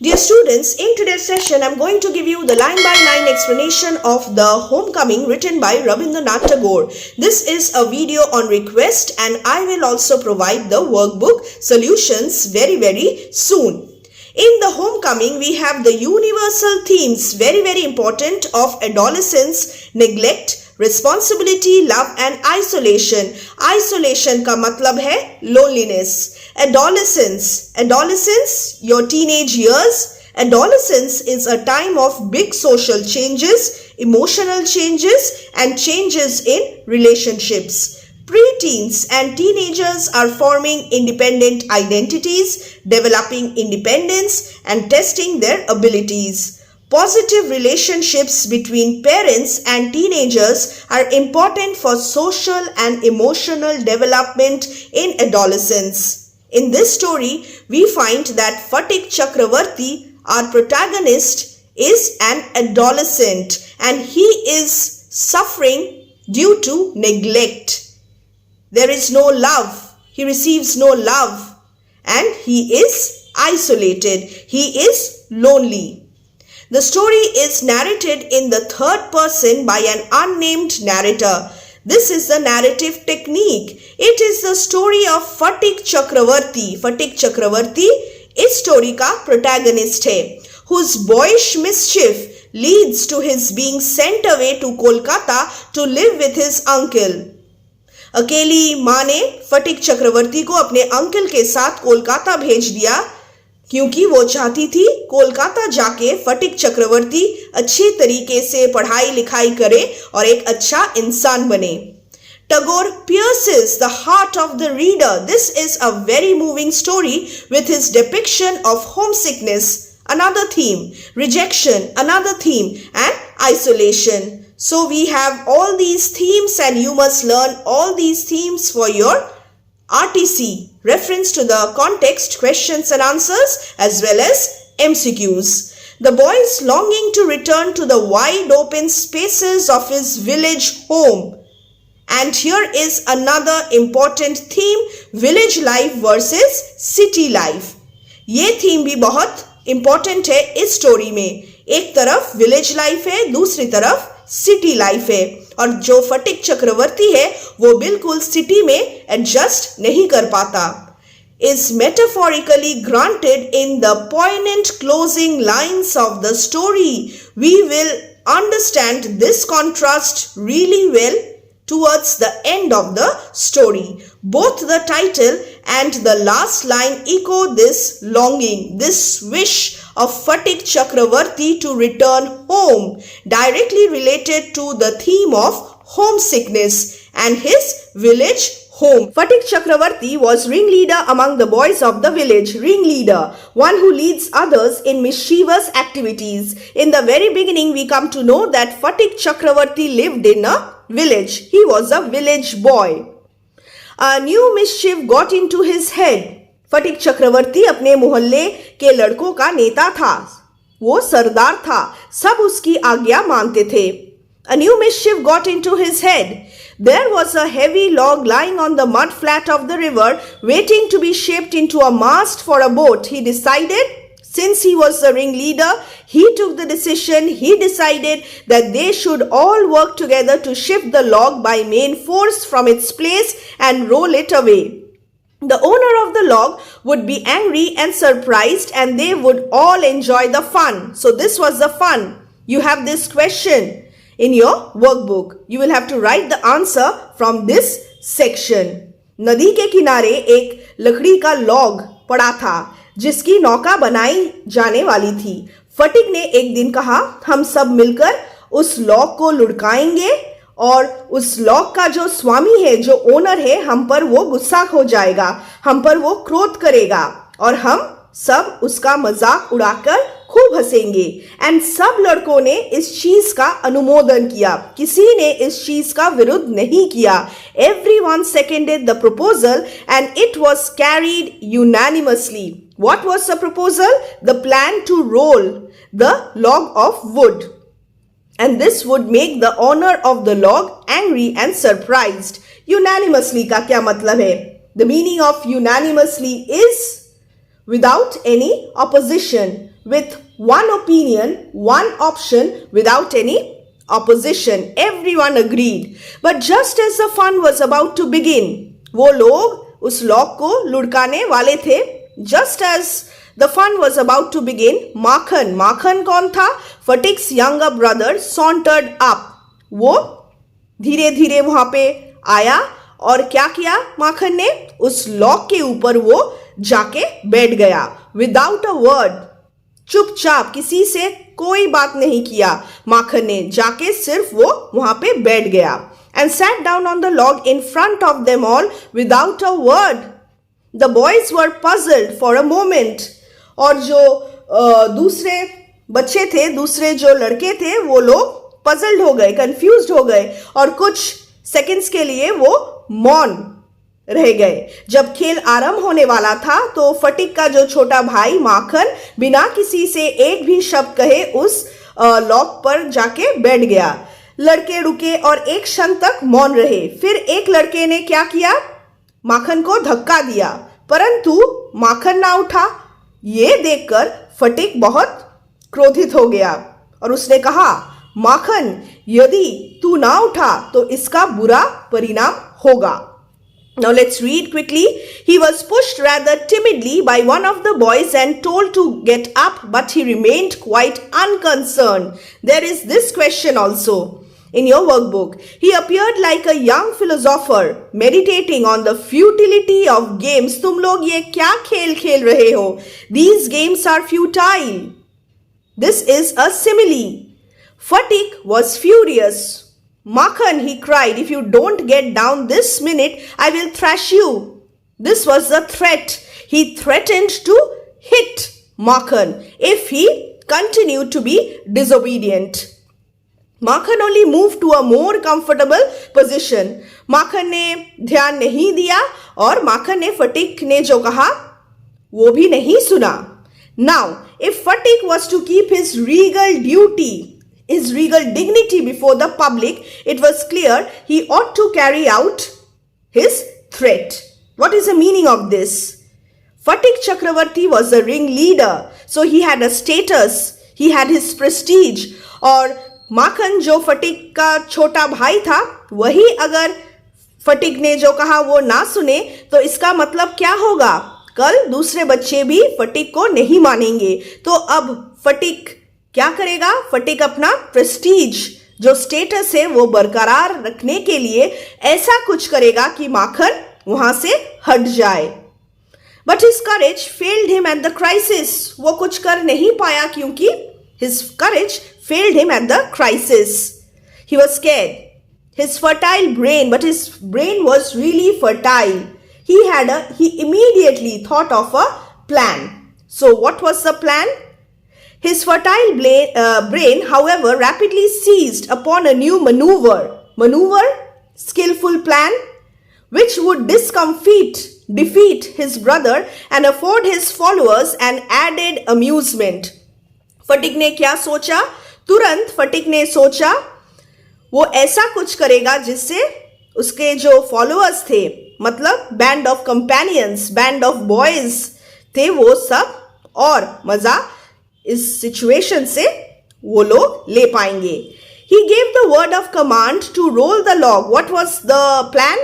Dear students, in today's session, I'm going to give you the line-by-line explanation of the Homecoming written by Rabindranath Tagore. This is a video on request and I will also provide the workbook solutions very soon. In the Homecoming, we have the universal themes, very important, of adolescence, neglect, responsibility, love and isolation. Isolation का मतलब है loneliness. Adolescence, your teenage years. Adolescence is a time of big social changes, emotional changes and changes in relationships. Preteens and teenagers are forming independent identities, developing independence and testing their abilities. Positive relationships between parents and teenagers are important for social and emotional development in adolescence. In this story, we find that Phatik Chakravarti, our protagonist, is an adolescent and he is suffering due to neglect. There is no love. He receives no love and he is isolated. He is lonely. The story is narrated in the third person by an unnamed narrator. This is the narrative technique. It is the story of Phatik Chakravarti. Phatik Chakravarti इस story का protagonist है, whose boyish mischief leads to his being sent away to Kolkata to live with his uncle. अकेली माँ ने फटिक चक्रवर्ती को अपने uncle के साथ कोलकाता भेज दिया क्योंकि वो चाहती थी कोलकाता जाके फटिक चक्रवर्ती अच्छी तरीके से पढ़ाई लिखाई करे और एक अच्छा इंसान बने. Tagore pierces the heart of the reader. This is a very moving story with his depiction of homesickness, another theme, rejection, another theme, and isolation. So we have all these themes and you must learn all these themes for your RTC, reference to the context, questions and answers as well as MCQs. The boy is longing to return to the wide open spaces of his village home. And here is another important theme, village life versus city life. ये theme भी बहुत important है इस story में. एक तरफ village life है, दूसरी तरफ city life है. और जो फटिक चक्रवर्ती है वो बिल्कुल city में adjust नहीं कर पाता. Is metaphorically granted in the poignant closing lines of the story. We will understand this contrast really well towards the end of the story. Both the title and the last line echo this longing, this wish of Phatik Chakravarti to return home, directly related to the theme of homesickness and his village home. Phatik Chakravarti was ringleader among the boys of the village. Ringleader, one who leads others in mischievous activities. In the very beginning, we come to know that Phatik Chakravarti lived in a village. He was a village boy. A new mischief got into his head. फटिक चक्रवर्ती अपने मोहल्ले के लड़कों का नेता था. वो सरदार था. सब उसकी आज्ञा मानते थे. A new mischief got into his head. There was a heavy log lying on the mud flat of the river, waiting to be shaped into a mast for a boat. He decided, since he was the ringleader, he took the decision, he decided that they should all work together to shift the log by main force from its place and roll it away. The owner of the log would be angry and surprised and they would all enjoy the fun. So this was the fun. You have this question in your workbook. You will have to write the answer from this section. नदी के किनारे एक लकड़ी का log पड़ा था जिसकी नौका बनाई जाने वाली थी. फटिक ने एक दिन कहा, हम सब मिलकर उस लॉग को लुढ़काएंगे और उस लॉग का जो स्वामी है, जो ओनर है, हम पर वो गुस्सा हो जाएगा, हम पर वो क्रोध करेगा और हम सब उसका मजाक उड़ाकर खूब हंसेंगे. एंड सब लड़कों ने इस चीज का अनुमोदन किया. किसी ने इस चीज का विरोध नहीं किया. Everyone seconded the proposal and it was carried unanimously. What was the proposal? The plan to roll the log of wood. And this would make the owner of the log angry and surprised. Unanimously का क्या मतलब है? The meaning of unanimously is without any opposition. with one opinion, one option, without any opposition. Everyone agreed. But just as the fun was about to begin, वो लोग उस lock को लुढ़काने वाले थे. Just as the fun was about to begin, Makhan कौन था? Fatik's younger brother sauntered up. वो धीरे धीरे वहां पे आया और क्या किया माखन ने? उस लॉक के ऊपर वो जाके बैठ गया. विदाउट अ वर्ड, चुपचाप, किसी से कोई बात नहीं किया. माखन ने जाके सिर्फ वो वहां पे बैठ गया. And sat down on the log in front of them all without a word. The boys were puzzled for a moment. और जो दूसरे बच्चे थे, दूसरे जो लड़के थे, वो लोग पजल्ड हो गए, कंफ्यूज्ड हो गए और कुछ सेकंड्स के लिए वो मौन रह गए. जब खेल आरंभ होने वाला था तो फटिक का जो छोटा भाई माखन बिना किसी से एक भी शब्द कहे उस लॉक पर जाके बैठ गया. लड़के रुके और एक क्षण तक मौन रहे. फिर एक लड़के ने क्या किया? माखन को धक्का दिया, परंतु माखन ना उठा. ये देखकर फटिक बहुत क्रोधित हो गया और उसने कहा, माखन, यदि तू ना उठा तो इसका बुरा परिणाम होगा. Now let's read quickly. He was pushed rather timidly by one of the boys and told to get up, but he remained quite unconcerned. There is this question also in your workbook. He appeared like a young philosopher meditating on the futility of games. तुम लोग ये क्या खेल खेल रहे हो? These games are futile. This is a simile. Fatik was furious. Makhan, he cried, if you don't get down this minute, I will thrash you. This was a threat. He threatened to hit Makhan if he continued to be disobedient. Makhan only moved to a more comfortable position. Makhan ने ध्यान नहीं दिया और Makhan ने Fatik ने जो कहा वो भी नहीं सुना. Now, if Fatik was to keep his regal dignity before the public, it was clear he ought to carry out his threat. What is the meaning of this? Fatik Chakravarti was a ringleader, so he had a status, he had his prestige. और माखन जो फटिक का छोटा भाई था, वही अगर फटिक ने जो कहा वो ना सुने तो इसका मतलब क्या होगा? कल दूसरे बच्चे भी फटिक को नहीं मानेंगे. तो अब फटिक क्या करेगा? फटिक अपना प्रेस्टीज, जो स्टेटस है, वो बरकरार रखने के लिए ऐसा कुछ करेगा कि माखन वहां से हट जाए. But his courage failed him at the crisis. वो कुछ कर नहीं पाया क्योंकि his courage failed him at the crisis. He was scared. His fertile brain, but his brain was really fertile. He immediately thought of a plan. So what was the plan? His fertile brain, however, rapidly seized upon a new maneuver, skillful plan, which would defeat his brother and afford his followers an added amusement. फटिक ने क्या सोचा? तुरंत फटिक ने सोचा वो ऐसा कुछ करेगा जिससे उसके जो फॉलोअर्स थे, मतलब band of companions, band of boys थे, वो सब और मजा इस सिचुएशन से वो लोग ले पाएंगे. He gave the word of command to roll the log. What was the plan?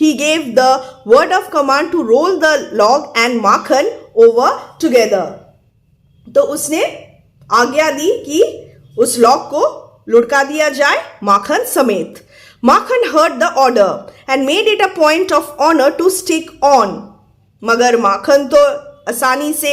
He gave the word of command to roll the log and Makhan over together. तो उसने आज्ञा दी कि उस लॉग को लुढ़का दिया जाए माखन समेत. Makhan heard the order and made it a point of honor to stick on. मगर माखन तो आसानी से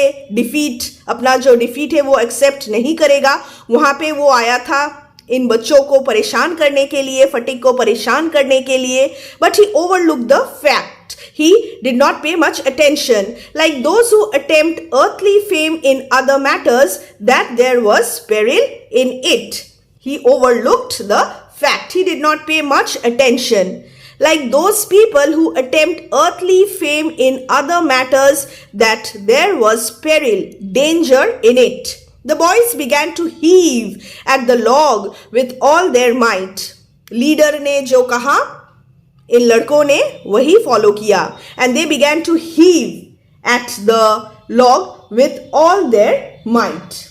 अपना जो डिफीट है वो एक्सेप्ट नहीं करेगा. वहां पे वो आया था इन बच्चों को परेशान करने के लिए, फटिक को परेशान करने के लिए. But he overlooked the fact. He did not pay much attention, like those who attempt earthly fame in other matters, that there was peril in it. He overlooked the fact. He did not pay much attention. Like those people who attempt earthly fame in other matters, that there was peril, danger in it. The boys began to heave at the log with all their might. Leader ने जो कहा, इन लड़कों ने वही follow किया. And they began to heave at the log with all their might.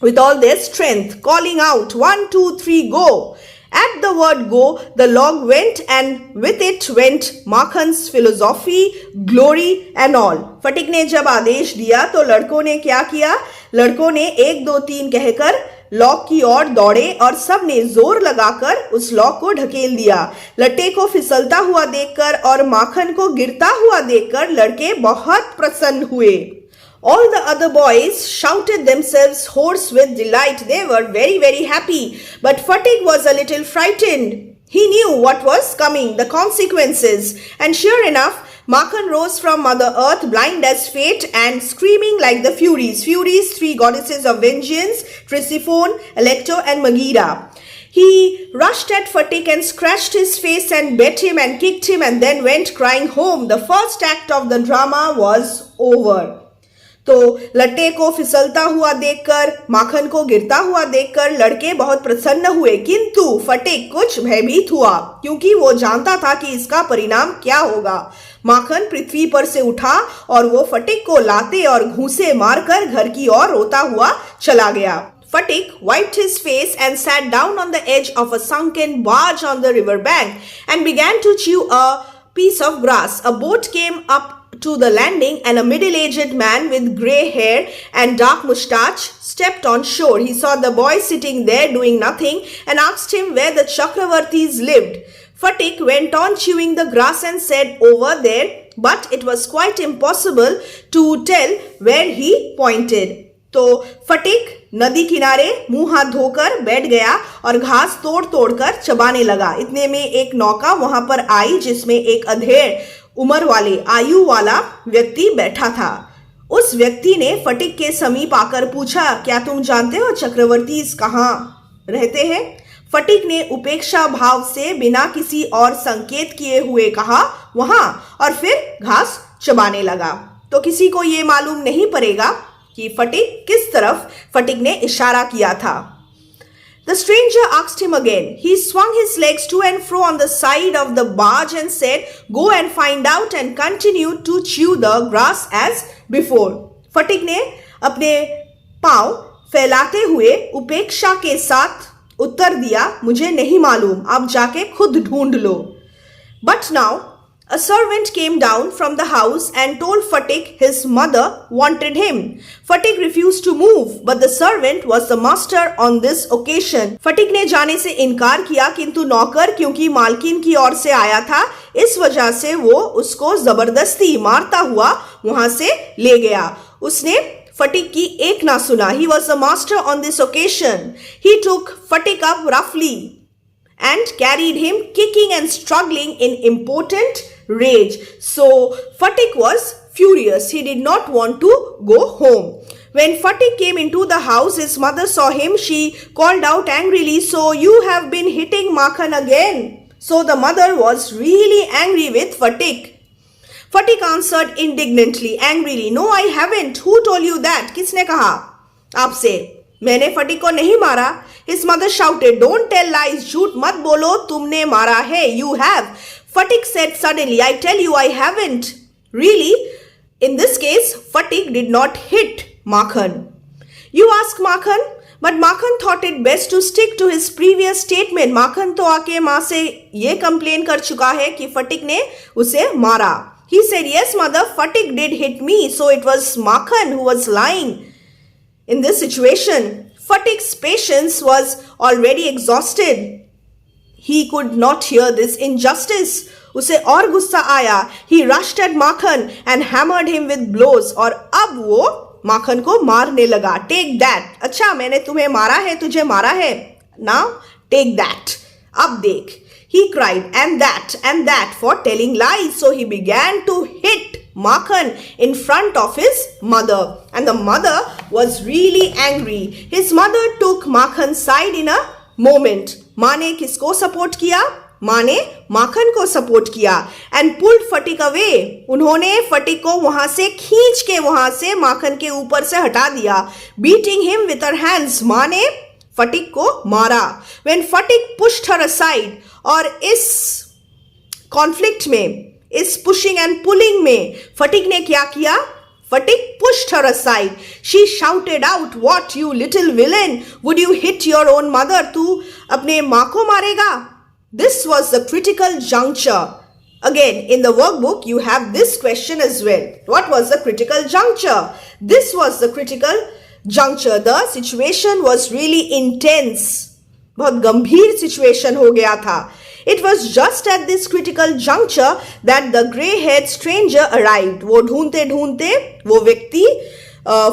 with all their strength, calling out, 1, 2, 3, go. At the word go, the log went and with it went Makhan's philosophy, glory and all. फटिक ने जब आदेश दिया तो लड़कों ने क्या किया? लड़कों ने 1, 2, 3 कहकर लॉक की ओर दौड़े और सब ने जोर लगाकर उस लॉक को ढकेल दिया। लट्टे को फिसलता हुआ देखकर और माखन को गिरता हुआ देखकर लड़के बहुत प्रसन्न हुए। All the other boys shouted themselves hoarse with delight. They were very, very happy. But Fatik was a little frightened. He knew what was coming, the consequences. And sure enough, Makhan rose from Mother Earth, blind as fate, and screaming like the Furies. Furies, 3 goddesses of vengeance, Tisiphone, Alecto, and Megira. He rushed at Fatik and scratched his face and bit him and kicked him and then went crying home. The first act of the drama was over. तो latte को फिसलता हुआ देखकर, माखन को गिरता हुआ देखकर लड़के बहुत प्रसन्न हुए, किंतु फटिक कुछ भयभीत हुआ क्योंकि वो जानता था कि इसका परिणाम क्या होगा। माखन पृथ्वी पर से उठा और वो फटिक को लाते और घूंसे मारकर घर की ओर रोता हुआ चला गया। Fatik wiped his face and sat down on the edge of a sunken barge on the river bank and began to chew a piece of grass. A boat came up to the landing and a middle-aged man with grey hair and dark moustache stepped on shore. He saw the boy sitting there doing nothing and asked him where the Chakravartis lived. Fatik went on chewing the grass and said, over there, but it was quite impossible to tell where he pointed. तो फटिक नदी किनारे मुंह हाथ धोकर बैठ गया और घास तोड़ तोड़कर चबाने लगा। इतने में एक नौका वहां पर आई जिसमें एक अधेड़ उम्र वाले आयु वाला व्यक्ति बैठा था। उस व्यक्ति ने फटिक के समीप आकर पूछा, क्या तुम जानते हो चक्रवर्ती कहाँ रहते हैं? फटिक ने उपेक्षा भाव से बिना किसी और संकेत किए हुए कहा, वहां, और फिर घास चबाने लगा। तो किसी को ये मालूम नहीं पड़ेगा कि फटिक किस तरफ फटिक ने इशारा किया था। The stranger asked him again. He swung his legs to and fro on the side of the barge and said, go and find out, and continued to chew the grass as before. फटिक ने अपने पांव फैलाते हुए उपेक्षा के साथ उत्तर दिया, मुझे नहीं मालूम, आप जाके खुद ढूंढ लो। But now a servant came down from the house and told Fatik his mother wanted him. Fatik refused to move, but the servant was the master on this occasion. Fatik ने जाने से इनकार किया, किंतु नौकर क्योंकि मालकिन की ओर से आया था, इस वजह से वो उसको जबरदस्ती मारता हुआ वहां से ले गया। उसने Fatik की एक ना सुना। He was the master on this occasion. He took Fatik up roughly and carried him kicking and struggling in impotent rage. So Fatik was furious. He did not want to go home. When Fatik came into the house, his mother saw him. She called out angrily, so you have been hitting Makhan again. So the mother was really angry with Fatik. Fatik answered indignantly, angrily, no, I haven't. Who told you that? किसने कहा आपसे? मैंने फटिक को नहीं मारा। His mother shouted, don't tell lies. झूठ मत बोलो, तुमने मारा है। You have. Fatik said suddenly, I tell you I haven't. Really? In this case, Fatik did not hit Makhan. You ask Makhan? But Makhan thought it best to stick to his previous statement. Makhan तो आके माँ से ये complain कर चुका है कि फटिक ने उसे मारा। He said, yes mother, Fatik did hit me, so it was Makhan who was lying. In this situation, Fatik's patience was already exhausted. He could not hear this injustice. उसे और गुस्सा आया. He rushed at Makhan and hammered him with blows. और अब वो माखन को मारने लगा. Take that. अच्छा मैंने तुम्हें मारा है, तुझे मारा है. Now take that. अब देख. He cried, and that for telling lies. So he began to hit Makhan in front of his mother. And the mother was really angry. His mother took Makhan's side in a moment. माँ ने किसको support किया? माँ ने माखन को support किया. And pulled Phatik away. उन्होंने फटिक को वहां से खींच के वहां से माखन के ऊपर से हटा दिया. Beating him with her hands. माँ ने फटिक को मारा. When Phatik pushed her aside. और इस कॉन्फ्लिक्ट में, इस पुशिंग एंड पुलिंग में फटिक ने क्या किया? Fatik pushed her aside. She shouted out, "What, you little villain? Would you hit your own mother? तू अपने माँ को मारेगा?" This was the critical juncture. Again, in the workbook, you have this question as well. What was the critical juncture? This was the critical juncture. The situation was really intense. बहुत गंभीर situation हो गया था. It was just at this critical juncture that the grey-haired stranger arrived. वो ढूंढते ढूंढते वो व्यक्ति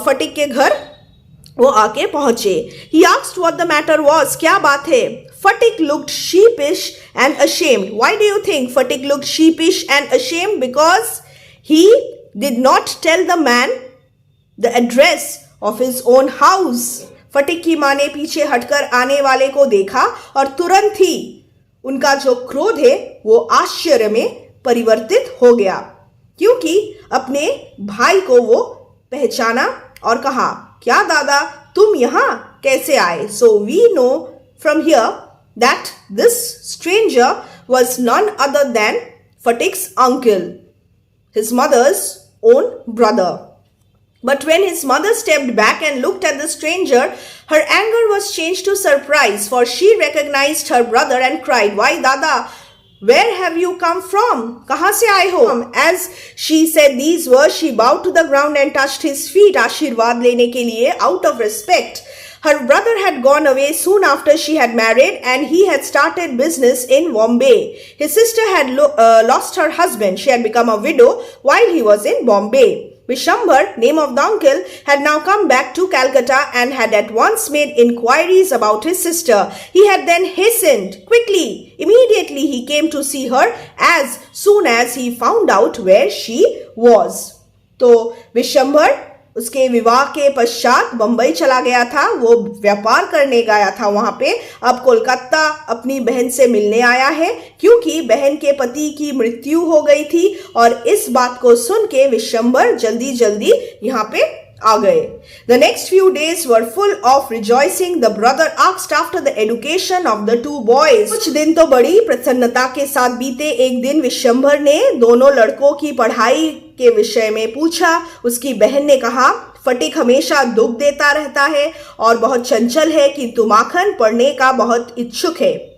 फटिक के घर वो आके पहुंचे. He asked what the matter was. क्या बात है? Fatik looked sheepish and ashamed. Why do you think Fatik looked sheepish and ashamed? Because he did not tell the man the address of his own house. फटिक की माँ ने पीछे हटकर आने वाले को देखा और तुरंत ही उनका जो क्रोध है वो आश्चर्य में परिवर्तित हो गया, क्योंकि अपने भाई को वो पहचाना और कहा, क्या दादा तुम यहाँ कैसे आए? So we know from here that this stranger was none other than Fatik's uncle, his mother's own brother. But when his mother stepped back and looked at the stranger, her anger was changed to surprise, for she recognized her brother and cried, "Why, Dada, where have you come from? कहाँ से आए हो?" As she said these words, she bowed to the ground and touched his feet, आशीर्वाद लेने के लिए out of respect. Her brother had gone away soon after she had married, and he had started business in Bombay. His sister had lost her husband. She had become a widow while he was in Bombay. Vishambhar, name of the uncle, had now come back to Calcutta and had at once made inquiries about his sister. He had then hastened quickly. Immediately he came to see her as soon as he found out where she was. तो विशंभर उसके विवाह के पश्चात बंबई चला गया था. वो व्यापार करने गया था वहां पे. अब कोलकाता अपनी बहन से मिलने आया है, क्योंकि बहन के पति की मृत्यु हो गई थी. और इस बात को सुन के विशंभर जल्दी जल्दी यहाँ पे आ गए. The next few days were full of rejoicing. The brother asked after the education of the two boys. कुछ दिन तो बड़ी प्रसन्नता के साथ बीते. एक दिन विशंभर ने दोनों लड़कों की पढ़ाई के विषय में पूछा. उसकी बहन ने कहा, फटिक हमेशा दुख देता रहता है और बहुत चंचल है, किंतु माखन पढ़ने का बहुत इच्छुक है.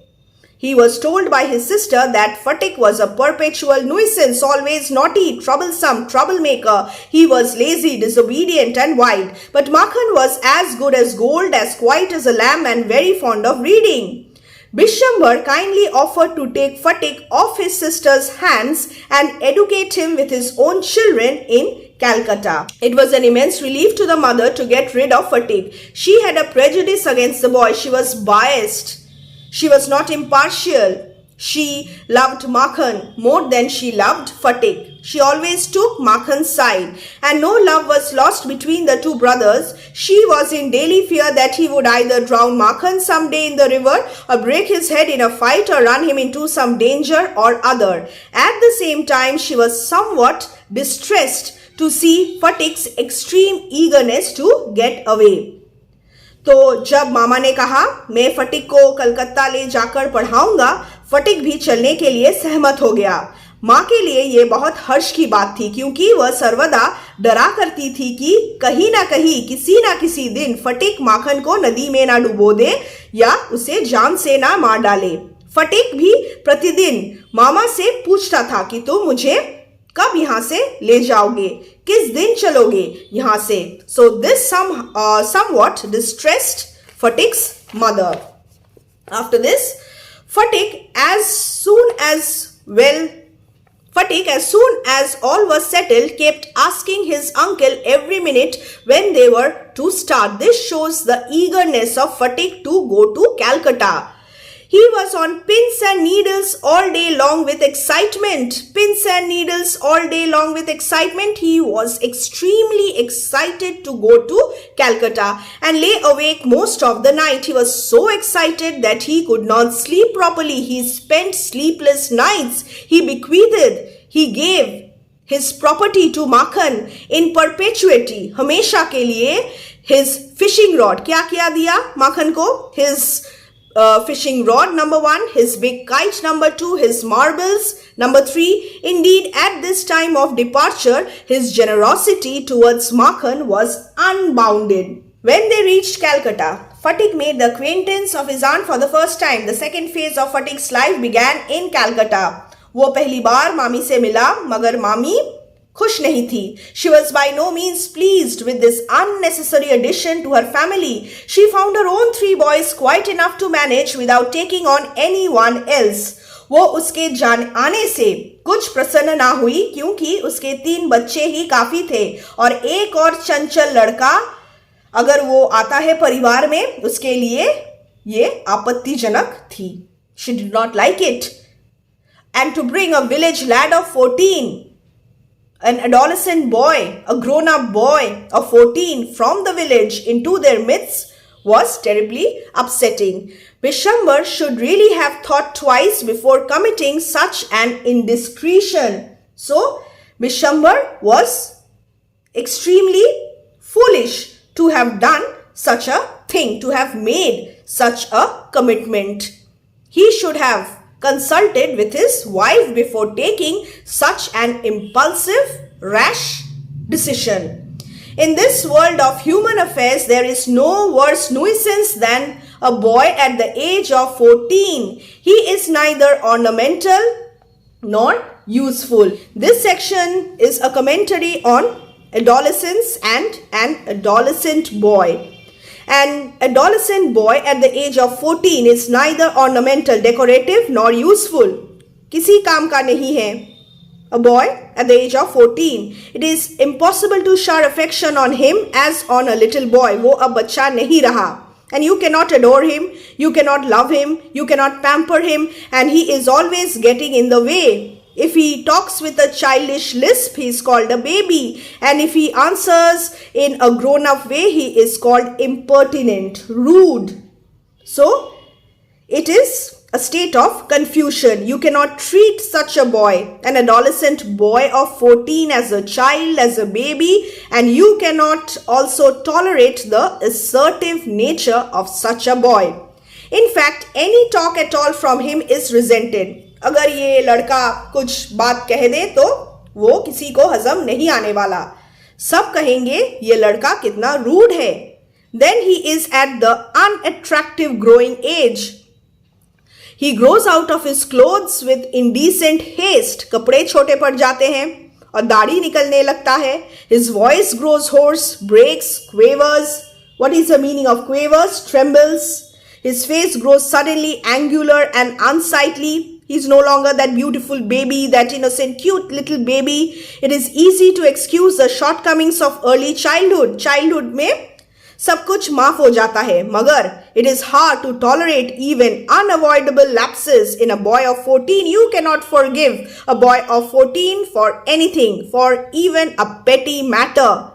He was told by his sister that Fatik was a perpetual nuisance, always naughty, troublesome, troublemaker. He was lazy, disobedient and wild. But Makhan was as good as gold, as quiet as a lamb and very fond of reading. Bishambhar kindly offered to take Fatik off his sister's hands and educate him with his own children in Calcutta. It was an immense relief to the mother to get rid of Fatik. She had a prejudice against the boy. She was biased. She was not impartial. She loved Makhan more than she loved Fatik. She always took Makhan's side, and no love was lost between the two brothers. She was in daily fear that he would either drown Makhan someday in the river, or break his head in a fight, or run him into some danger or other. At the same time, she was somewhat distressed to see Fatik's extreme eagerness to get away. तो जब मामा ने कहा, मैं फटिक को कलकत्ता ले जाकर पढ़ाऊंगा, फटिक भी चलने के लिए सहमत हो गया. माँ के लिए ये बहुत हर्ष की बात थी, क्योंकि वह सर्वदा डरा करती थी कि कहीं ना कहीं किसी ना किसी दिन फटिक माखन को नदी में ना डुबो दे या उसे जान से ना मार डाले. फटिक भी प्रतिदिन मामा से पूछता था कि तुम मुझे कब यहाँ से ले जाओगे, किस दिन चलोगे यहाँ से. So this somewhat distressed Fatik's mother. After this, Fatik, as soon as all was settled, kept asking his uncle every minute when they were to start. This shows the eagerness of Fatik to go to Calcutta. He was on pins and needles all day long with excitement. Pins and needles all day long with excitement. He was extremely excited to go to Calcutta and lay awake most of the night. He was so excited that he could not sleep properly. He spent sleepless nights. He gave his property to Makhan in perpetuity. हमेशा के लिए his fishing rod. क्या किया दिया माखन को? His fishing rod number 1, his big kite number 2, his marbles number 3. Indeed, at this time of departure, his generosity towards Makhan was unbounded. When they reached Calcutta, Fatik made the acquaintance of his aunt for the first time. The second phase of Fatik's life began in Calcutta. वो पहली बार मामी से मिला, मगर मामी खुश नहीं थी. She was by no means pleased with this unnecessary addition to her family. She found her own 3 boys quite enough to manage without taking on anyone else. वो उसके आने से कुछ प्रसन्न ना हुई क्योंकि उसके 3 बच्चे ही काफी थे और एक और चंचल लड़का अगर वो आता है परिवार में उसके लिए ये आपत्तिजनक थी. She did not like it. And to bring a village lad of 14, an adolescent boy, a grown-up boy of 14 from the village into their midst was terribly upsetting. Vishambar should really have thought twice before committing such an indiscretion. So, Vishambar was extremely foolish to have done such a thing, to have made such a commitment. He should have consulted with his wife before taking such an impulsive, rash decision. In this world of human affairs, there is no worse nuisance than a boy at the age of 14. He is neither ornamental nor useful. This section is a commentary on adolescence and an adolescent boy. An adolescent boy at the age of 14 is neither ornamental, decorative nor useful. किसी काम का नहीं है. A boy at the age of 14. It is impossible to shower affection on him as on a little boy. वो अब बच्चा नहीं रहा. And you cannot adore him, you cannot love him, you cannot pamper him, and he is always getting in the way. If he talks with a childish lisp, he is called a baby. And if he answers in a grown-up way, he is called impertinent, rude. So, it is a state of confusion. You cannot treat such a boy, an adolescent boy of 14, as a child, as a baby. And you cannot also tolerate the assertive nature of such a boy. In fact, any talk at all from him is resented. अगर ये लड़का कुछ बात कह दे तो वो किसी को हजम नहीं आने वाला. सब कहेंगे ये लड़का कितना रूड है. Then he is at the unattractive growing age. He grows out of his clothes with indecent haste. कपड़े छोटे पड़ जाते हैं और दाढ़ी निकलने लगता है. His voice grows hoarse, breaks, quavers. What is the meaning of quavers? Trembles. His face grows suddenly angular and unsightly. He is no longer that beautiful baby, that innocent, cute little baby. It is easy to excuse the shortcomings of early childhood. Childhood में सब कुछ माफ हो जाता है, मगर it is hard to tolerate even unavoidable lapses in a boy of 14. You cannot forgive a boy of 14 for anything, for even a petty matter.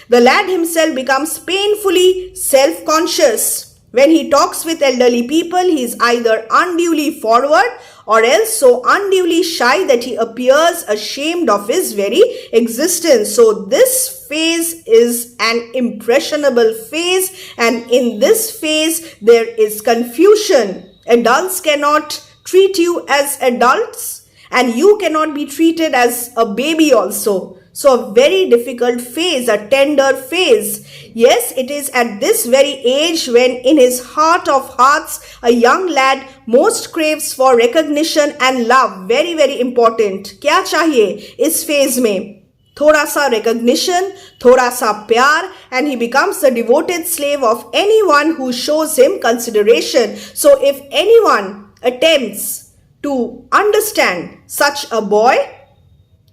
The lad himself becomes painfully self-conscious. When he talks with elderly people, he is either unduly forward or else so unduly shy that he appears ashamed of his very existence. So this phase is an impressionable phase, and in this phase there is confusion. Adults cannot treat you as adults, and you cannot be treated as a baby also. So a very difficult phase, a tender phase. Yes, it is at this very age when in his heart of hearts a young lad most craves for recognition and love. Very, very important. क्या चाहिए इस phase में? थोड़ा सा recognition, थोड़ा सा प्यार, and he becomes the devoted slave of anyone who shows him consideration. So if anyone attempts to understand such a boy,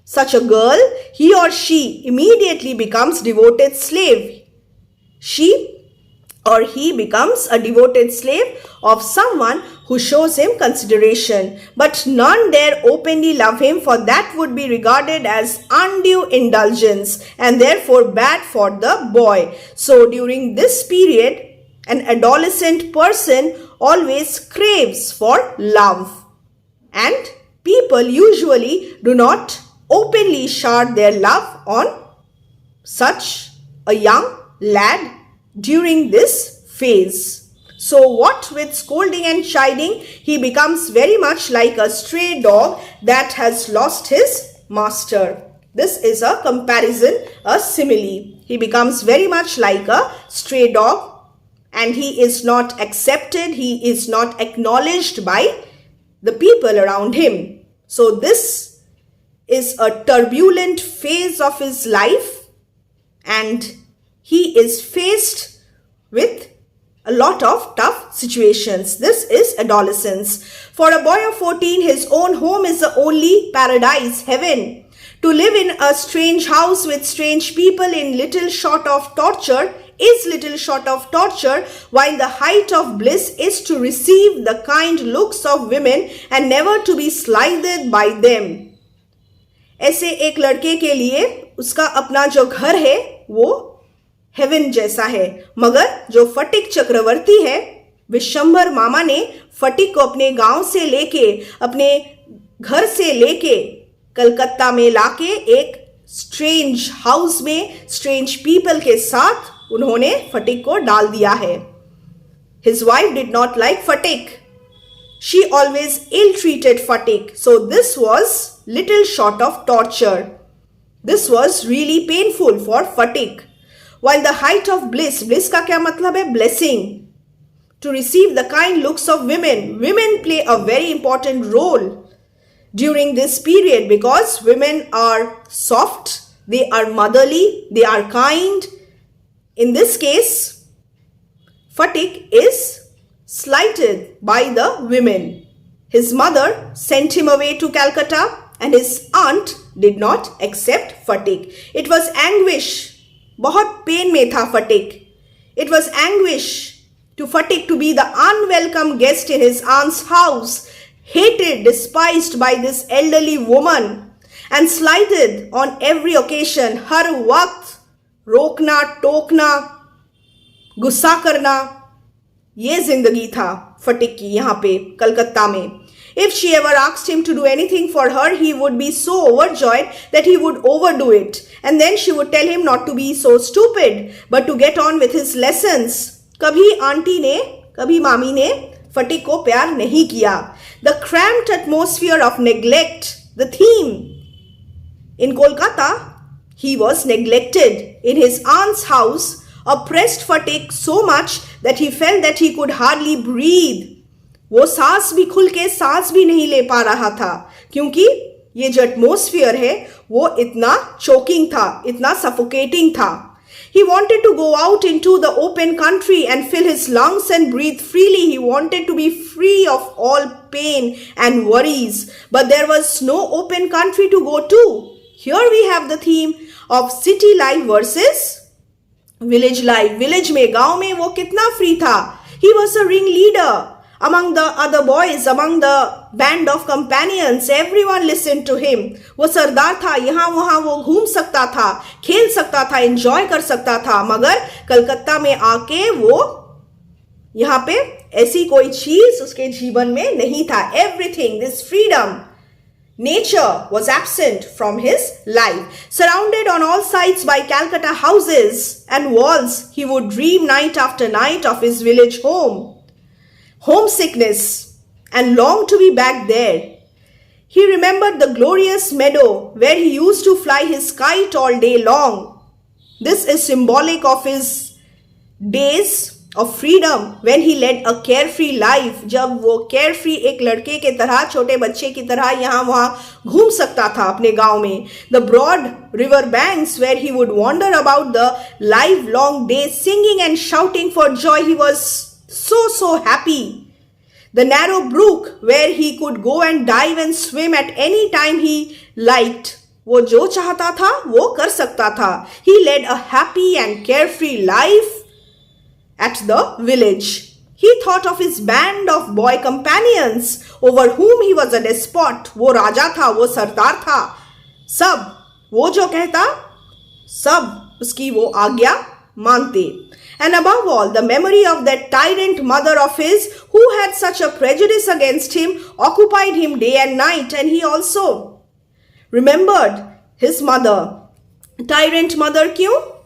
such a girl, he or she immediately becomes devoted slave. She or he becomes a devoted slave of someone who shows him consideration. But none dare openly love him, for that would be regarded as undue indulgence and therefore bad for the boy. So during this period, an adolescent person always craves for love. And people usually do not openly shower their love on such a young lad during this phase. So what with scolding and chiding, he becomes very much like a stray dog that has lost his master. This is a comparison, a simile. He becomes very much like a stray dog and he is not accepted, he is not acknowledged by the people around him. So this is a turbulent phase of his life and he is faced with a lot of tough situations. This is adolescence. For a boy of 14, his own home is the only paradise, heaven. To live in a strange house with strange people in little short of torture is little short of torture, while the height of bliss is to receive the kind looks of women and never to be slighted by them. ऐसे एक लड़के के लिए उसका अपना जो घर है वो हेवन जैसा है, मगर जो फटिक चक्रवर्ती है, विशंभर मामा ने फटिक को अपने गांव से लेके, अपने घर से लेके कलकत्ता में लाके एक स्ट्रेंज हाउस में स्ट्रेंज पीपल के साथ उन्होंने फटिक को डाल दिया है. His wife did not like Fatik. She always ill-treated Fatik. So this was little short of torture. This was really painful for Fatik. While the height of bliss, bliss का क्या मतलब है? Blessing. To receive the kind looks of women. Women play a very important role during this period because women are soft, they are motherly, they are kind. In this case, Fatik is slighted by the women. His mother sent him away to Calcutta and his aunt did not accept Fatik. It was anguish. बहुत pen में था फटिक. It was anguish to Fatik to be the unwelcome guest in his aunt's house, hated, despised by this elderly woman and slighted on every occasion. हर वक्त रोकना, टोकना, गुस्सा करना, ये जिंदगी था फटिक की यहाँ पे कलकत्ता में. If she ever asked him to do anything for her, he would be so overjoyed that he would overdo it. And then she would tell him not to be so stupid, but to get on with his lessons. कभी aunty ने, कभी मामी ने फटिक को प्यार नहीं किया. The cramped atmosphere of neglect, the theme. In Kolkata, he was neglected. In his aunt's house, oppressed Fatik so much that he felt that he could hardly breathe. वो सांस भी खुल के सांस भी नहीं ले पा रहा था क्योंकि ये जो एटमॉस्फेयर है वो इतना choking था, इतना suffocating था. He wanted to go out into the open country and fill his lungs and breathe freely. He wanted to be free of all pain and worries. But there was no open country to go to. Here we have the theme of city life versus village life. Village में, गांव में वो कितना free था. He was a ringleader. Among the other boys, among the band of companions, everyone listened to him. वो सरदार था, यहाँ वहाँ वो घूम सकता था, खेल सकता था, enjoy कर सकता था, मगर कलकत्ता में आके वो यहाँ पे ऐसी कोई चीज उसके जीवन में नहीं था. Everything, this freedom, nature was absent from his life. Surrounded on all sides by Calcutta houses and walls, he would dream night after night of his village home. Homesickness and longed to be back there. He remembered the glorious meadow where he used to fly his kite all day long. This is symbolic of his days of freedom when he led a carefree life. जब वो carefree एक लड़के के तरह, छोटे बच्चे की तरह यहाँ वहाँ घूम सकता था अपने गांव में. The broad river banks where he would wander about the livelong days singing and shouting for joy. He was so happy. The narrow brook where he could go and dive and swim at any time he liked. वो जो चाहता था वो कर सकता था. He led a happy and carefree life at the village. He thought of his band of boy companions over whom he was a despot. वो राजा था, वो सरदार था. सब वो जो कहता सब उसकी वो आज्ञा मानते. And above all, the memory of that tyrant mother of his who had such a prejudice against him occupied him day and night. And he also remembered his mother. Tyrant mother क्यों?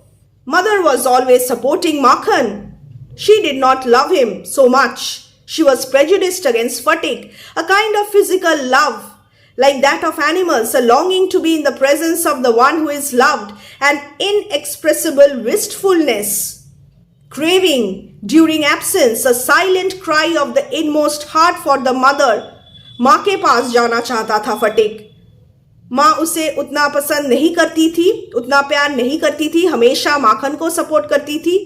Mother was always supporting Makhan. She did not love him so much. She was prejudiced against Fatik, a kind of physical love, like that of animals, a longing to be in the presence of the one who is loved, an inexpressible wistfulness, craving during absence, a silent cry of the inmost heart for the mother. माँ के पास जाना चाहता था फटिक. माँ उसे उतना पसंद नहीं करती थी, उतना प्यार नहीं करती थी, हमेशा माखन को सपोर्ट करती थी,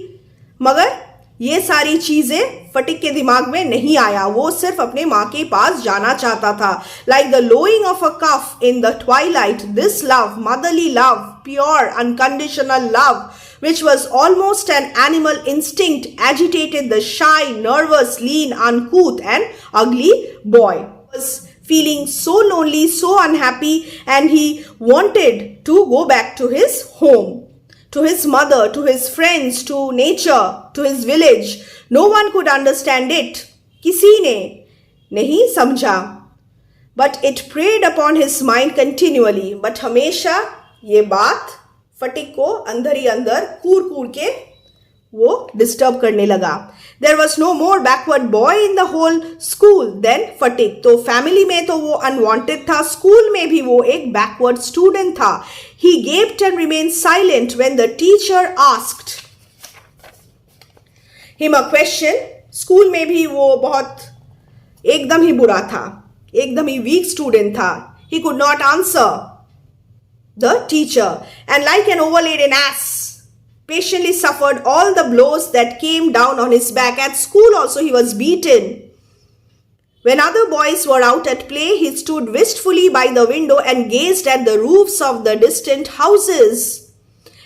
मगर ये सारी चीजें फटिक के दिमाग में नहीं आया. वो सिर्फ अपने माँ के पास जाना चाहता था. Like the lowing of a calf in the twilight, this love, motherly love, pure unconditional love, which was almost an animal instinct, agitated the shy, nervous, lean, uncouth and ugly boy. He was feeling so lonely, so unhappy, and he wanted to go back to his home, to his mother, to his friends, to nature, to his village. No one could understand it. किसी ने नहीं समझा. But it preyed upon his mind continually. But हमेशा ये बात फटिक को अंदर ही अंदर कूर के वो डिस्टर्ब करने लगा. There was no more backward boy in the whole school than फटिक. तो फैमिली में तो वो अनवांटेड था, स्कूल में भी वो एक बैकवर्ड स्टूडेंट था. He gaped and remained silent when the teacher asked him a question. School में भी वो बहुत एकदम ही बुरा था, एकदम ही वीक स्टूडेंट था. He could not answer the teacher, and like an overladen ass, patiently suffered all the blows that came down on his back. At school also he was beaten. When other boys were out at play, he stood wistfully by the window and gazed at the roofs of the distant houses.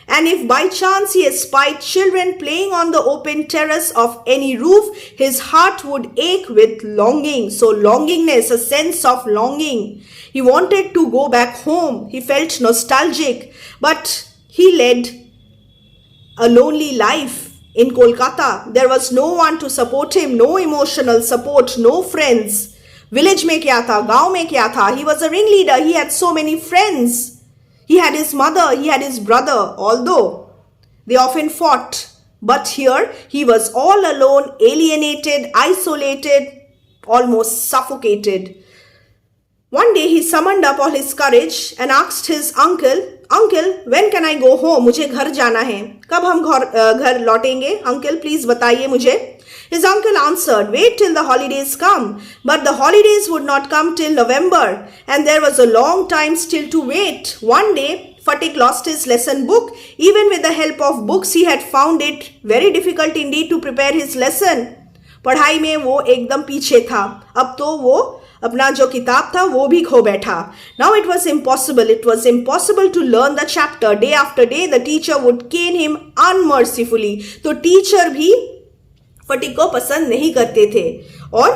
And if by chance he espied children playing on the open terrace of any roof, his heart would ache with longing. So longingness, a sense of longing. He wanted to go back home. He felt nostalgic, but he led a lonely life in Kolkata. There was no one to support him, no emotional support, no friends. Village में क्या था, गांव में क्या था? He was a ringleader. He had so many friends. He had his mother, he had his brother, although they often fought. But here he was all alone, alienated, isolated, almost suffocated. One day he summoned up all his courage and asked his uncle, "Uncle, when can I go home? मुझे घर जाना है. कब हम घर लौटेंगे? Uncle, please बताइए मुझे." His uncle answered, "Wait till the holidays come." But the holidays would not come till November, and there was a long time still to wait. One day, Fatik lost his lesson book. Even with the help of books, he had found it very difficult indeed to prepare his lesson. पढ़ाई में वो एकदम पीछे था. अब तो वो अपना जो किताब था वो भी खो बैठा. Now it was impossible to learn the chapter. Day after day the teacher would cane him unmercifully. तो टीचर भी फटिक को पसंद नहीं करते थे और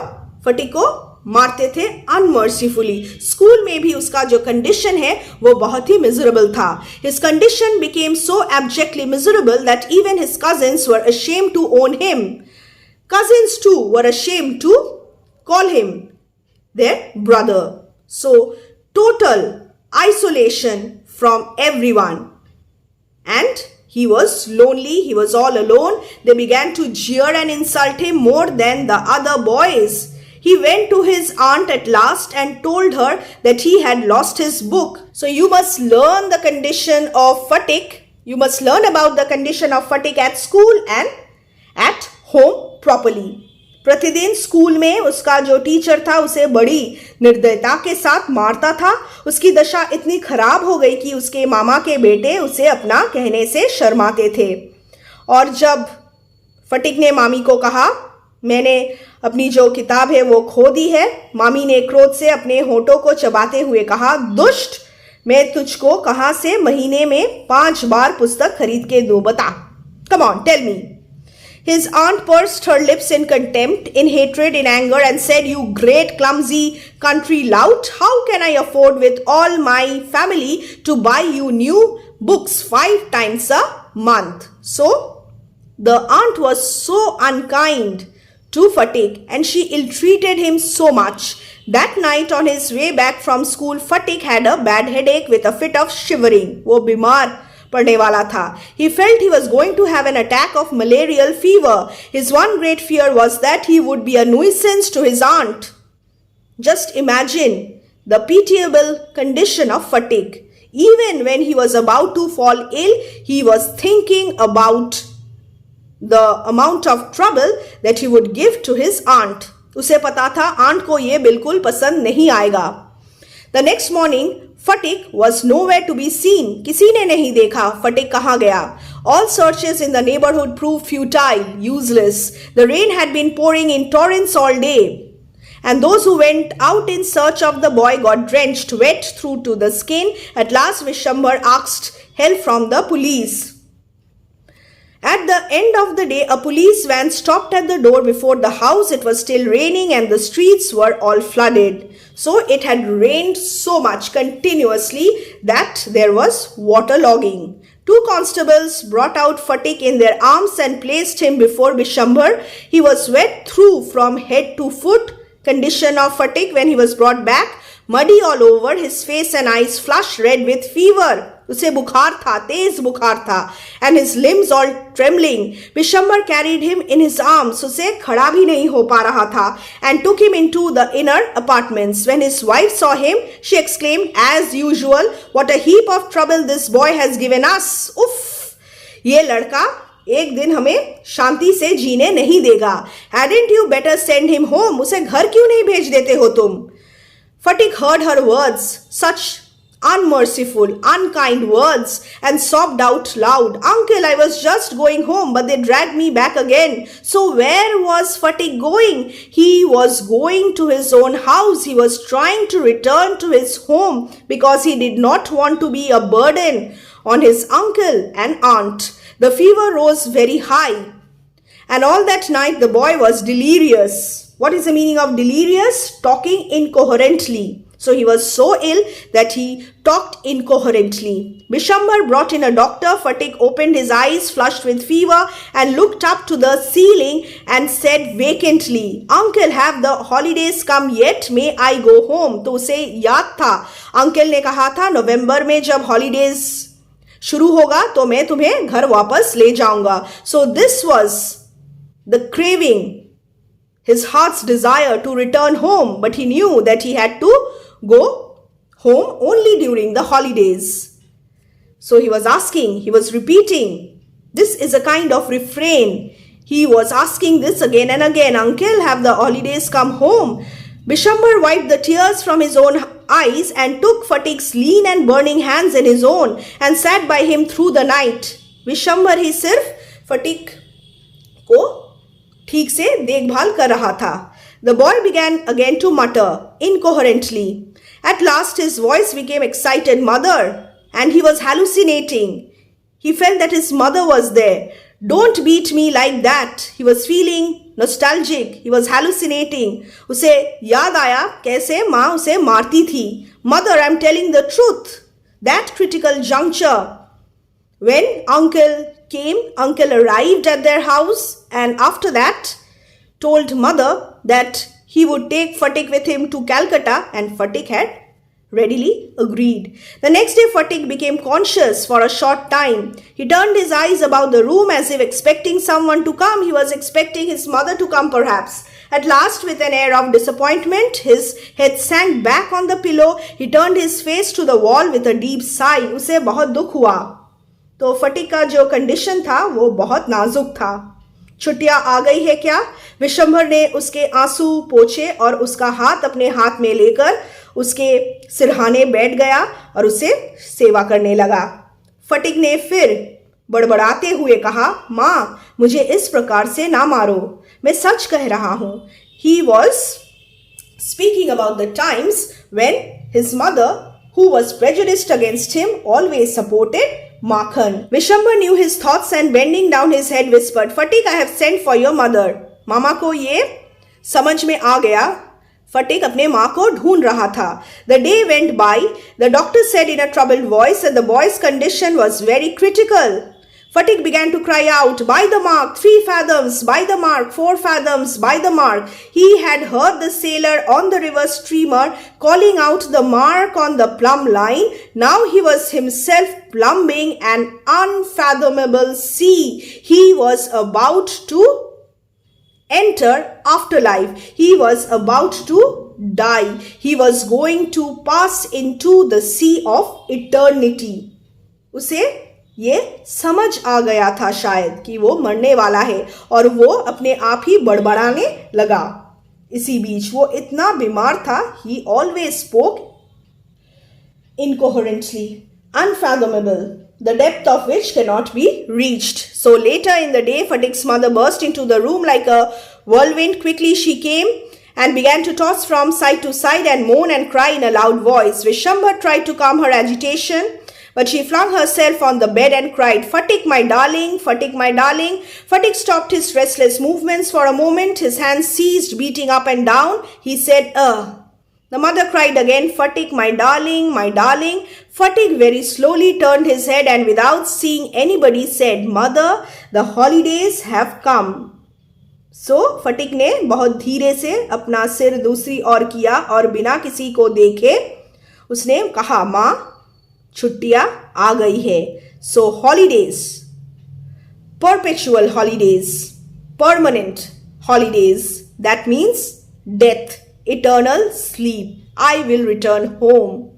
फटिक को मारते थे अनमर्सीफुली. स्कूल में भी उसका जो कंडीशन है वो बहुत ही मिजरेबल था. His condition became so abjectly miserable that even his cousins were ashamed to own him. Cousins too were ashamed to call him their brother. So total isolation from everyone. And he was lonely, he was all alone. They began to jeer and insult him more than the other boys. He went to his aunt at last and told her that he had lost his book. So you must learn the condition of Fatik. You must learn about the condition of Fatik at school and at home properly. प्रतिदिन school में उसका जो teacher था उसे बड़ी निर्दयता के साथ मारता था. उसकी दशा इतनी खराब हो गई कि उसके मामा के बेटे उसे अपना कहने से शर्माते थे. और जब फटिक ने मामी को कहा, मैंने अपनी जो किताब है वो खो दी है, मामी ने क्रोध से अपने होठों को चबाते हुए कहा, दुष्ट, मैं तुझको कहाँ से महीने में 5 बार पुस्तक खरीद के दूं, बता. Come on, tell me. His aunt pursed her lips in contempt, in hatred, in anger, and said, "You great clumsy country lout, how can I afford with all my family to buy you new books 5 times a month?" So, the aunt was so unkind to Fatik and she ill-treated him so much. That night on his way back from school, Fatik had a bad headache with a fit of shivering. वो बीमार पड़ने वाला था. He felt he was going to have an attack of malarial fever. His one great fear was that he would be a nuisance to his aunt. Just imagine the pitiable condition of fatigue. Even when he was about to fall ill, he was thinking about the amount of trouble that he would give to his aunt. उसे पता था aunt को ये बिल्कुल पसंद नहीं आएगा. The next morning, Fatigue was nowhere to be seen. किसी ने नहीं देखा Fatigue कहाँ गया. All searches in the neighborhood proved futile, useless. The rain had been pouring in torrents all day, and those who went out in search of the boy got drenched, wet through to the skin. At last, Vishwambar asked help from the police. At the end of the day, a police van stopped at the door before the house. It was still raining and the streets were all flooded. So it had rained so much continuously that there was waterlogging. Two constables brought out Fatigue in their arms and placed him before Vishwambar. He was wet through from head to foot. Condition of Fatigue when he was brought back, muddy all over, his face and eyes flushed red with fever. उसे बुखार था, तेज बुखार था, and his limbs all trembling. Vishwambar carried him in his arms, उसे खड़ा भी नहीं हो पा रहा था, and took him into the inner apartments. When his wife saw him, she exclaimed, as usual, what a heap of trouble this boy has given us. उफ, ये लड़का एक दिन हमें शांति से जीने नहीं देगा. Hadn't you better send him home? उसे घर क्यों नहीं भेज देते हो तुम? Fatigue heard her words, such unmerciful, unkind words, and sobbed out loud. Uncle, I was just going home, but they dragged me back again. So where was Fatigue going? He was going to his own house. He was trying to return to his home because he did not want to be a burden on his uncle and aunt. The fever rose very high, and all that night the boy was delirious. What is the meaning of delirious? Talking incoherently. So he was so ill that he talked incoherently. Vishwambar brought in a doctor. Fatigue opened his eyes, flushed with fever, and looked up to the ceiling and said vacantly, Uncle, have the holidays come yet? May I go home? तो उसे याद था, uncle ने कहा था नवंबर में जब holidays शुरू होगा तो मैं तुम्हें घर वापस ले जाऊंगा. So this was the craving, his heart's desire to return home, but he knew that he had to go home only during the holidays. So he was asking, he was repeating. This is a kind of refrain. He was asking this again and again. Uncle, have the holidays come home? Vishwambar wiped the tears from his own eyes and took Fatigue's lean and burning hands in his own and sat by him through the night. Vishwambar ही सिर्फ Fatigue को ठीक से देखभाल कर रहा था. The boy began again to mutter incoherently. At last his voice became excited, Mother, and he was hallucinating. He felt that his mother was there. Don't beat me like that. He was feeling nostalgic. He was hallucinating. उसे याद आया कैसे माँ उसे मारती थी. Mother, I'm telling the truth. That critical juncture, when uncle came, uncle arrived at their house, and after that told mother that he would take Fatigue with him to Calcutta, and Fatigue had readily agreed. The next day Fatigue became conscious for a short time. He turned his eyes about the room as if expecting someone to come. He was expecting his mother to come perhaps. At last, with an air of disappointment, his head sank back on the pillow. He turned his face to the wall with a deep sigh. उसे बहुत दुख हुआ. तो Fatigue का जो condition था वो बहुत नाजुक था. छुट्टियां आ गई है क्या? विश्वंभर ने उसके आंसू पोंछे और उसका हाथ अपने हाथ में लेकर उसके सिरहाने बैठ गया और उसे सेवा करने लगा. Fatigue ने फिर बड़बड़ाते हुए कहा, माँ, मुझे इस प्रकार से ना मारो, मैं सच कह रहा हूँ. He was speaking about the times when his mother, who was prejudiced against him, always supported Makhan. Vishwambar knew his thoughts and bending down his head whispered, Fatigue, I have sent for your mother. मामा को ये समझ में आ गया. Fatigue अपने माँ को ढूंढ रहा था. The day went by. The doctor said in a troubled voice that the boy's condition was very critical. Fatik began to cry out, by the mark, 3 fathoms, by the mark, 4 fathoms, by the mark. He had heard the sailor on the river steamer calling out the mark on the plumb line. Now he was himself plumbing an unfathomable sea. He was about to enter afterlife. He was about to die. He was going to pass into the sea of eternity. उसे ये समझ आ गया था शायद कि वो मरने वाला है और वो अपने आप ही बड़बड़ाने लगा. इसी बीच वो इतना बीमार था. He always spoke incoherently, unfathomable, the depth of which cannot be reached. So later in the day, Fatik's mother burst into the room like a whirlwind. Quickly she came and began to toss from side to side and moan and cry in a loud voice. Vishambhar tried to calm her agitation, but she flung herself on the bed and cried, Fatik, my darling, Fatik, my darling. Fatik stopped his restless movements for a moment. His hands ceased beating up and down. He said, The mother cried again, Fatik, my darling, my darling. Fatik very slowly turned his head and without seeing anybody said, Mother, the holidays have come. So, Fatik ने बहुत धीरे से अपना सिर दूसरी ओर किया और बिना किसी को देखे उसने कहा, माँ, छुट्टियां आ गई है. So, holidays, perpetual holidays, permanent holidays, that means death, eternal sleep. I will return home.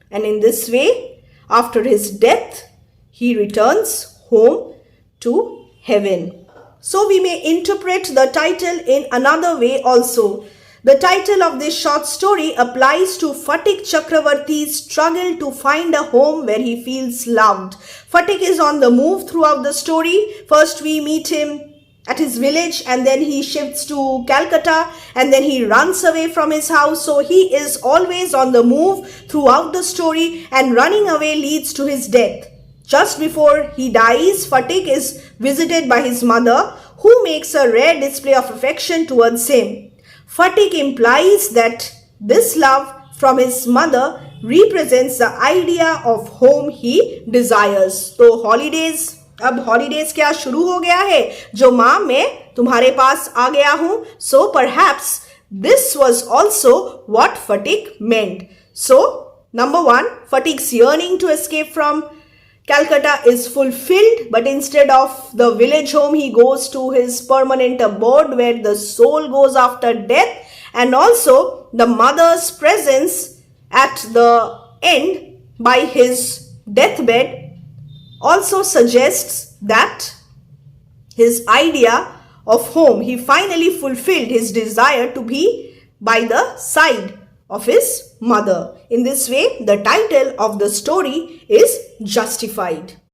And in this way, after his death, he returns home to heaven. So we may interpret the title in another way also. The title of this short story applies to Fatik Chakravarti's struggle to find a home where he feels loved. Fatik is on the move throughout the story. First we meet him at his village and then he shifts to Calcutta and then he runs away from his house. So he is always on the move throughout the story and running away leads to his death. Just before he dies, Fatik is visited by his mother who makes a rare display of affection towards him. Fatik implies that this love from his mother represents the idea of home he desires. तो holidays, अब holidays क्या शुरू हो गया है जो माँ मैं तुम्हारे पास आ गया हूँ. So perhaps this was also what Fatik meant. So number 1, Fatik's yearning to escape from Calcutta is fulfilled, but instead of the village home, he goes to his permanent abode where the soul goes after death. And also the mother's presence at the end by his deathbed also suggests that his idea of home, he finally fulfilled his desire to be by the side of his mother. In this way, the title of the story is justified.